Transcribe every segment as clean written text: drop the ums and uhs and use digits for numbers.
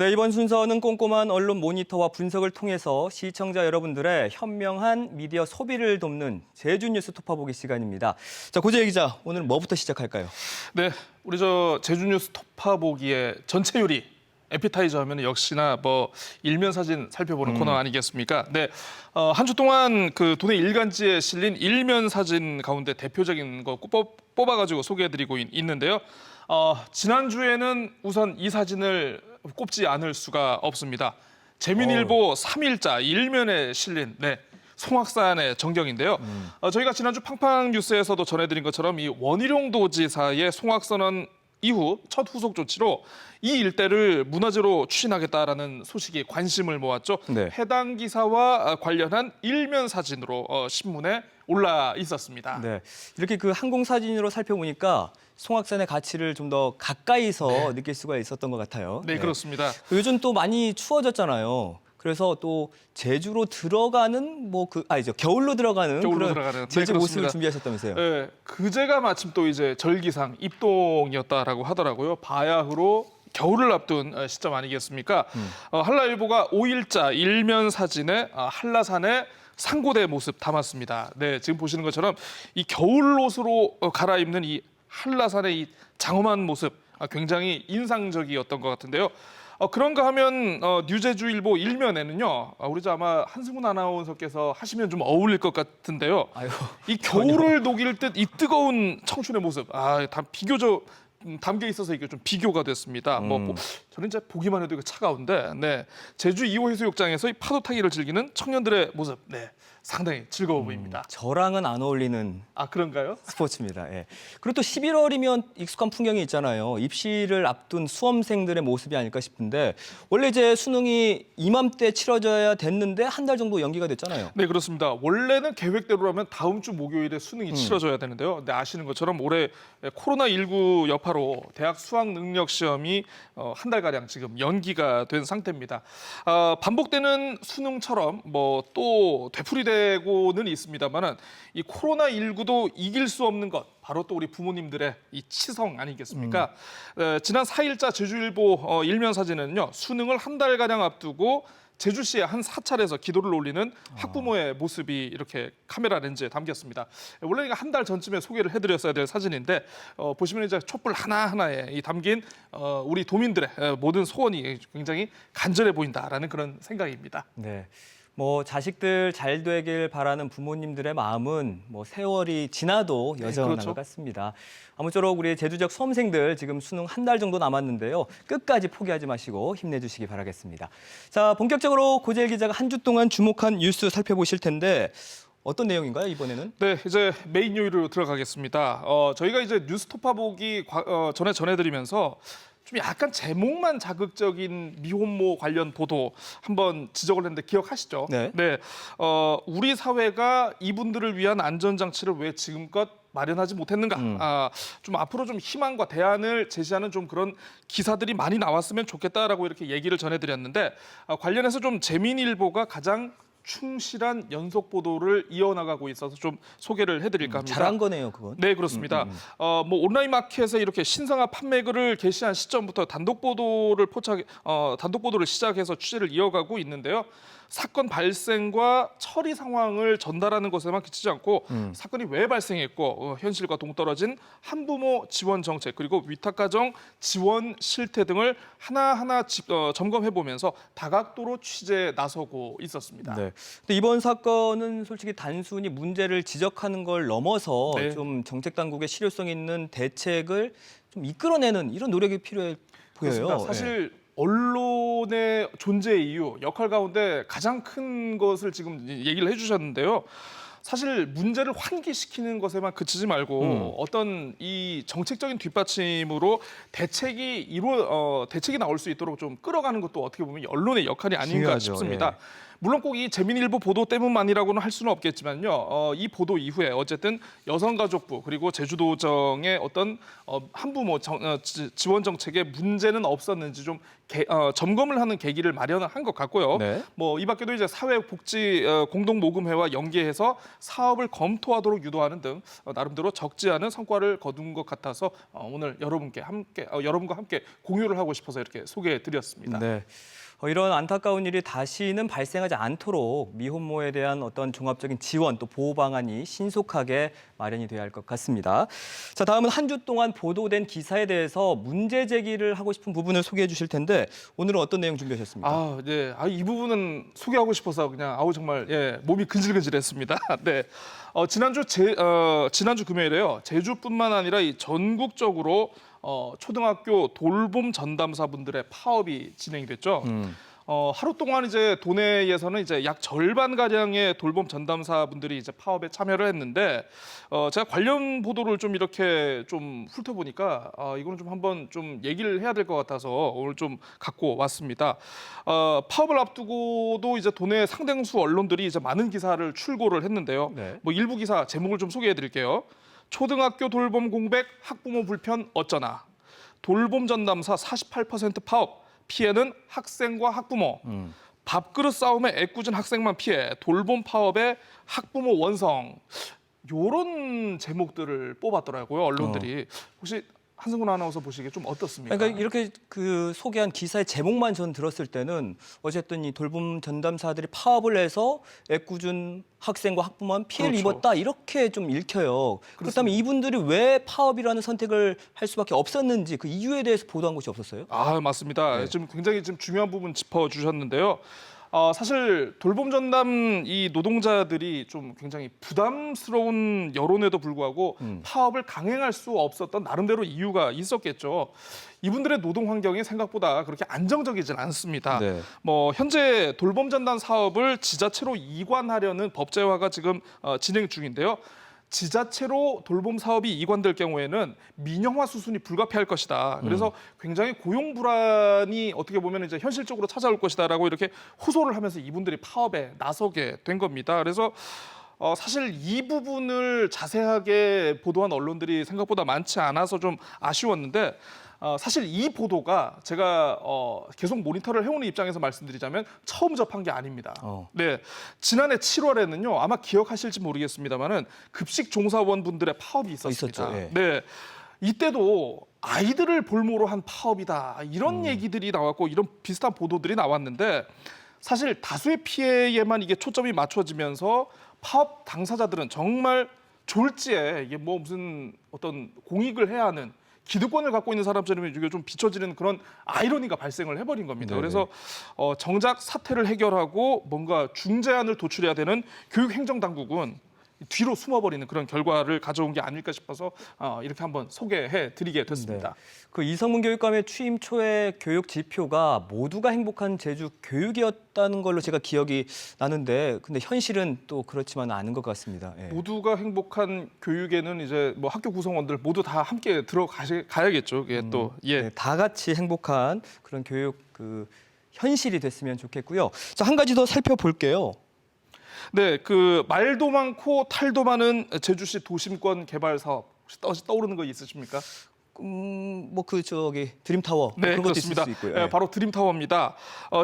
네, 이번 순서는 꼼꼼한 언론 모니터와 분석을 통해서 시청자 여러분들의 현명한 미디어 소비를 돕는 제주 뉴스 톱파보기 시간입니다. 자, 고재희 기자, 오늘 뭐부터 시작할까요? 네, 우리 제주 뉴스 톱파보기의 전체 요리 에피타이저 하면 역시나 일면 사진 살펴보는 코너 아니겠습니까? 네, 한 주 동안 그 도내 일간지에 실린 일면 사진 가운데 대표적인 거 뽑아가지고 소개해드리고 있는데요. 지난주에는 우선 이 사진을 꼽지 않을 수가 없습니다. 재민일보 3일자 일면에 실린 송악산의 전경인데요. 저희가 지난주 팡팡 뉴스에서도 전해드린 것처럼 이 원희룡 도지사의 송악선언 이후 첫 후속 조치로 이 일대를 문화재로 추진하겠다라는 소식이 관심을 모았죠. 네. 해당 기사와 관련한 일면 사진으로 신문에 올라 있었습니다. 네, 이렇게 그 항공 사진으로 살펴보니까 송악산의 가치를 좀 더 가까이서 느낄 수가 있었던 것 같아요. 네, 그렇습니다. 요즘 또 많이 추워졌잖아요. 그래서 또 제주로 들어가는 겨울로 들어가는 그런 제주 모습을 준비하셨다면서요? 네, 그제가 마침 또 이제 절기상 입동이었다라고 하더라고요. 바야흐로 겨울을 앞둔 시점 아니겠습니까? 한라일보가 5일자 일면 사진에 한라산의 상고대 모습 담았습니다. 네, 지금 보시는 것처럼 이 겨울 옷으로 갈아입는 이 한라산의 이 장엄한 모습 굉장히 인상적이었던 것 같은데요. 그런가 하면 뉴제주일보 일면에는요. 우리 아마 한승훈 아나운서께서 하시면 좀 어울릴 것 같은데요. 아유, 이 겨울을 녹일 듯 이 뜨거운 청춘의 모습, 다 비교적 담겨 있어서 이게 좀 비교가 됐습니다. 저는 이제 보기만 해도 이거 차가운데, 네, 제주 2호 해수욕장에서 이 파도 타기를 즐기는 청년들의 모습, 상당히 즐거워 보입니다. 저랑은 안 어울리는 그런가요? 스포츠입니다. 예. 그리고 또 11월이면 익숙한 풍경이 있잖아요. 입시를 앞둔 수험생들의 모습이 아닐까 싶은데 원래 이제 수능이 이맘때 치러져야 됐는데 한 달 정도 연기가 됐잖아요. 네, 그렇습니다. 원래는 계획대로라면 다음 주 목요일에 수능이 치러져야 되는데요. 근데 아시는 것처럼 올해 코로나19 여파로 대학 수학 능력 시험이 한 달가량 지금 연기가 된 상태입니다. 반복되는 수능처럼 또 되풀이되고는 있습니다만은 이 코로나19도 이길 수 없는 것, 바로 또 우리 부모님들의 이 치성 아니겠습니까? 지난 4일자 제주일보 일면 사진은요, 수능을 한 달가량 앞두고 제주시의 한 사찰에서 기도를 올리는 학부모의 모습이 이렇게 카메라 렌즈에 담겼습니다. 원래 이거 한 달 전쯤에 소개를 해드렸어야 될 사진인데 보시면 이제 촛불 하나하나에 이 담긴 우리 도민들의 모든 소원이 굉장히 간절해 보인다라는 그런 생각입니다. 네. 자식들 잘 되길 바라는 부모님들의 마음은 세월이 지나도 여전한 그렇죠. 것 같습니다. 아무쪼록 우리 제주적 수험생들 지금 수능 한 달 정도 남았는데요. 끝까지 포기하지 마시고 힘내주시기 바라겠습니다. 자, 본격적으로 고재일 기자가 한 주 동안 주목한 뉴스 살펴보실 텐데 어떤 내용인가요, 이번에는? 네, 이제 메인 요일로 들어가겠습니다. 저희가 이제 뉴스톱파보기 전에 전해드리면서 좀 약간 제목만 자극적인 미혼모 관련 보도 한번 지적을 했는데 기억하시죠? 네. 우리 사회가 이분들을 위한 안전장치를 왜 지금껏 마련하지 못했는가? 좀 앞으로 좀 희망과 대안을 제시하는 좀 그런 기사들이 많이 나왔으면 좋겠다라고 이렇게 얘기를 전해드렸는데 관련해서 좀 재민일보가 가장 충실한 연속 보도를 이어나가고 있어서 좀 소개를 해드릴까 합니다. 잘한 거네요, 그건. 네, 그렇습니다. 온라인 마켓에 이렇게 신상화 판매글을 게시한 시점부터 단독 보도를 시작해서 취재를 이어가고 있는데요. 사건 발생과 처리 상황을 전달하는 것에만 그치지 않고 사건이 왜 발생했고 현실과 동떨어진 한부모 지원 정책 그리고 위탁가정 지원 실태 등을 하나하나 점검해보면서 다각도로 취재에 나서고 있었습니다. 네. 근데 이번 사건은 솔직히 단순히 문제를 지적하는 걸 넘어서 좀 정책 당국의 실효성 있는 대책을 좀 이끌어내는 이런 노력이 필요해 보여요. 그렇습니다. 사실 언론의 존재의 이유, 역할 가운데 가장 큰 것을 지금 얘기를 해주셨는데요. 사실 문제를 환기시키는 것에만 그치지 말고 어떤 이 정책적인 뒷받침으로 대책이 나올 수 있도록 좀 끌어가는 것도 어떻게 보면 언론의 역할이 아닌가 중요하죠. 싶습니다. 물론 꼭 이 재민일보 보도 때문만이라고는 할 수는 없겠지만요. 이 보도 이후에 어쨌든 여성가족부 그리고 제주도정의 어떤 한부모 지원 정책에 문제는 없었는지 좀 점검을 하는 계기를 마련한 것 같고요. 네. 뭐 이 밖에도 이제 사회복지 공동모금회와 연계해서 사업을 검토하도록 유도하는 등 나름대로 적지 않은 성과를 거둔 것 같아서 오늘 여러분과 함께 공유를 하고 싶어서 이렇게 소개해드렸습니다. 네. 이런 안타까운 일이 다시는 발생하지 않도록 미혼모에 대한 어떤 종합적인 지원 또 보호 방안이 신속하게 마련이 돼야 할 것 같습니다. 자, 다음은 한 주 동안 보도된 기사에 대해서 문제 제기를 하고 싶은 부분을 소개해 주실 텐데 오늘은 어떤 내용 준비하셨습니까? 네. 이 부분은 소개하고 싶어서 그냥 정말 몸이 근질근질했습니다. 네. 지난주 금요일에요. 제주뿐만 아니라 이 전국적으로 초등학교 돌봄 전담사분들의 파업이 진행이 됐죠. 하루 동안 이제 도내에서는 이제 약 절반 가량의 돌봄 전담사분들이 이제 파업에 참여를 했는데 제가 관련 보도를 좀 이렇게 좀 훑어보니까 이거는 좀 한번 좀 얘기를 해야 될 것 같아서 오늘 좀 갖고 왔습니다. 파업을 앞두고도 이제 도내 상당수 언론들이 이제 많은 기사를 출고를 했는데요. 네. 뭐 일부 기사 제목을 좀 소개해드릴게요. 초등학교 돌봄 공백, 학부모 불편 어쩌나. 돌봄 전담사 48% 파업, 피해는 학생과 학부모. 밥그릇 싸움에 애꿎은 학생만 피해, 돌봄 파업에 학부모 원성. 요런 제목들을 뽑았더라고요, 언론들이. 혹시 한승훈 아나운서 보시기에 좀 어떻습니까? 그러니까 이렇게 그 소개한 기사의 제목만 전 들었을 때는 어쨌든 이 돌봄 전담사들이 파업을 해서 애꿎은 학생과 학부모만 피해를 그렇죠. 입었다 이렇게 좀 읽혀요. 그렇다면 이분들이 왜 파업이라는 선택을 할 수밖에 없었는지 그 이유에 대해서 보도한 것이 없었어요? 맞습니다. 네. 지금 굉장히 중요한 부분 짚어주셨는데요. 사실 돌봄 전담 이 노동자들이 좀 굉장히 부담스러운 여론에도 불구하고 파업을 강행할 수 없었던 나름대로 이유가 있었겠죠. 이분들의 노동 환경이 생각보다 그렇게 안정적이진 않습니다. 네. 뭐 현재 돌봄 전담 사업을 지자체로 이관하려는 법제화가 지금 진행 중인데요. 지자체로 돌봄 사업이 이관될 경우에는 민영화 수순이 불가피할 것이다. 그래서 굉장히 고용 불안이 어떻게 보면 이제 현실적으로 찾아올 것이다라고 이렇게 호소를 하면서 이분들이 파업에 나서게 된 겁니다. 그래서 사실 이 부분을 자세하게 보도한 언론들이 생각보다 많지 않아서 좀 아쉬웠는데 사실 이 보도가 제가 계속 모니터를 해오는 입장에서 말씀드리자면 처음 접한 게 아닙니다. 네, 지난해 7월에는요 아마 기억하실지 모르겠습니다만은 급식 종사원분들의 파업이 있었습니다. 있었죠, 예. 네, 이때도 아이들을 볼모로 한 파업이다 이런 얘기들이 나왔고 이런 비슷한 보도들이 나왔는데 사실 다수의 피해에만 이게 초점이 맞춰지면서 파업 당사자들은 정말 졸지에 이게 뭐 무슨 어떤 공익을 해야 하는 기득권을 갖고 있는 사람처럼 이게 좀 비춰지는 그런 아이러니가 발생을 해버린 겁니다. 네네. 그래서 정작 사태를 해결하고 뭔가 중재안을 도출해야 되는 교육행정당국은 뒤로 숨어버리는 그런 결과를 가져온 게 아닐까 싶어서 이렇게 한번 소개해드리게 됐습니다. 네. 그 이성문 교육감의 취임 초에 교육 지표가 모두가 행복한 제주 교육이었다는 걸로 제가 기억이 나는데 근데 현실은 또 그렇지만은 않은 것 같습니다. 예. 모두가 행복한 교육에는 이제 뭐 학교 구성원들 모두 다 함께 들어가야겠죠. 그게 또 예. 네, 다 같이 행복한 그런 교육 그 현실이 됐으면 좋겠고요. 자, 한 가지 더 살펴볼게요. 네, 그 말도 많고 탈도 많은 제주시 도심권 개발 사업 혹시 떠오르는 거 있으십니까? 뭐 그 저기 드림타워 네, 그런 것도 있을 그렇습니다. 수 있고요. 네, 예. 바로 드림타워입니다.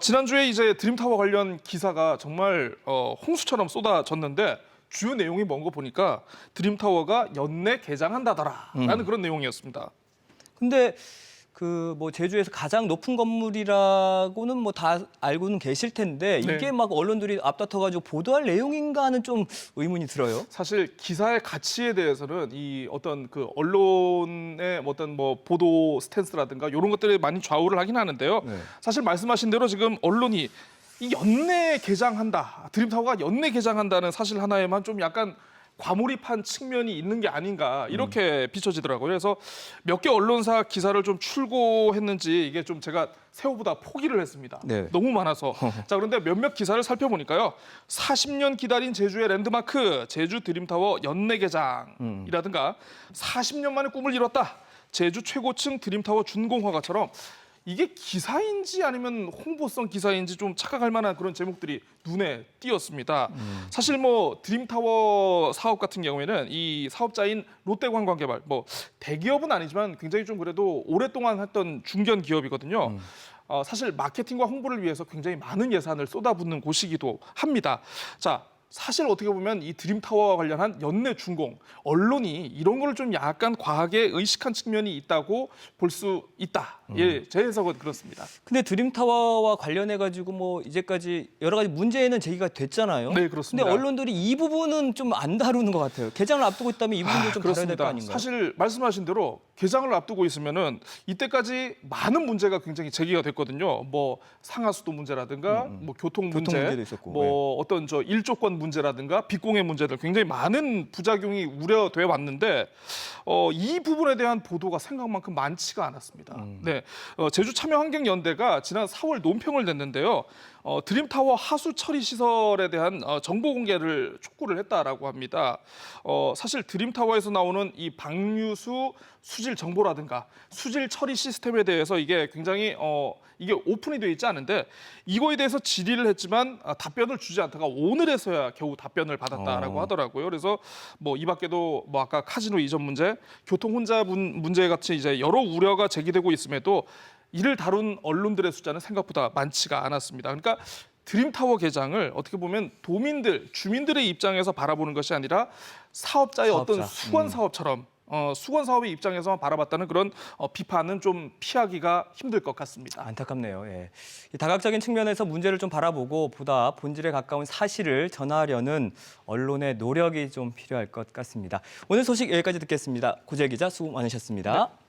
지난주에 이제 드림타워 관련 기사가 정말 홍수처럼 쏟아졌는데 주요 내용이 뭔 거 보니까 드림타워가 연내 개장한다더라라는 그런 내용이었습니다. 근데 그 뭐 제주에서 가장 높은 건물이라고는 뭐 다 알고는 계실 텐데 네. 이게 막 언론들이 앞다퉈가지고 보도할 내용인가 하는 좀 의문이 들어요. 사실 기사의 가치에 대해서는 이 어떤 그 언론의 어떤 뭐 보도 스탠스라든가 이런 것들이 많이 좌우를 하긴 하는데요. 네. 사실 말씀하신 대로 지금 언론이 이 연내 개장한다, 드림타워가 연내 개장한다는 사실 하나에만 좀 약간 과몰입한 측면이 있는 게 아닌가 이렇게 비춰지더라고요. 그래서 몇 개 언론사 기사를 좀 출고했는지 이게 좀 제가 새우보다 포기를 했습니다. 네. 너무 많아서. 자, 그런데 몇몇 기사를 살펴보니까요. 40년 기다린 제주의 랜드마크 제주 드림타워 연내 개장이라든가 40년 만에 꿈을 이뤘다. 제주 최고층 드림타워 준공허가처럼 이게 기사인지 아니면 홍보성 기사인지 좀 착각할 만한 그런 제목들이 눈에 띄었습니다. 사실 뭐 드림타워 사업 같은 경우에는 이 사업자인 롯데관광개발, 뭐 대기업은 아니지만 굉장히 좀 그래도 오랫동안 했던 중견 기업이거든요. 사실 마케팅과 홍보를 위해서 굉장히 많은 예산을 쏟아붓는 곳이기도 합니다. 자, 사실 어떻게 보면 이 드림타워와 관련한 연내 준공, 언론이 이런 걸 좀 약간 과하게 의식한 측면이 있다고 볼 수 있다. 예, 제 해석은 그렇습니다. 근데 드림타워와 관련해 가지고 뭐 이제까지 여러 가지 문제는 제기가 됐잖아요. 네, 그렇습니다. 근데 언론들이 이 부분은 좀 안 다루는 것 같아요. 개장을 앞두고 있다면 이 부분도 좀 다뤄야 될 거 아닌가요? 사실 말씀하신 대로 개장을 앞두고 있으면은 이때까지 많은 문제가 굉장히 제기가 됐거든요. 뭐 상하수도 문제라든가, 뭐 교통 문제, 교통 문제도 있었고, 뭐 어떤 저 일조권 문제라든가 빚공해 문제들 굉장히 많은 부작용이 우려돼 왔는데 이 부분에 대한 보도가 생각만큼 많지가 않았습니다. 네, 제주 참여환경연대가 지난 4월 논평을 냈는데요. 드림타워 하수 처리 시설에 대한 정보 공개를 촉구를 했다라고 합니다. 사실 드림타워에서 나오는 이 방류수 수질 정보라든가 수질 처리 시스템에 대해서 이게 굉장히 이게 오픈이 되어 있지 않은데 이거에 대해서 질의를 했지만 답변을 주지 않다가 오늘에서야 겨우 답변을 받았다라고 하더라고요. 그래서 뭐 이 밖에도 뭐 아까 카지노 이전 문제, 교통 혼잡 문제 같이 이제 여러 우려가 제기되고 있음에도 이를 다룬 언론들의 숫자는 생각보다 많지가 않았습니다. 그러니까 드림타워 개장을 어떻게 보면 도민들, 주민들의 입장에서 바라보는 것이 아니라 사업자의 어떤 수건 사업처럼 수건 사업의 입장에서만 바라봤다는 그런 비판은 좀 피하기가 힘들 것 같습니다. 안타깝네요. 예. 이 다각적인 측면에서 문제를 좀 바라보고 보다 본질에 가까운 사실을 전하려는 언론의 노력이 좀 필요할 것 같습니다. 오늘 소식 여기까지 듣겠습니다. 고재 기자 수고 많으셨습니다. 네.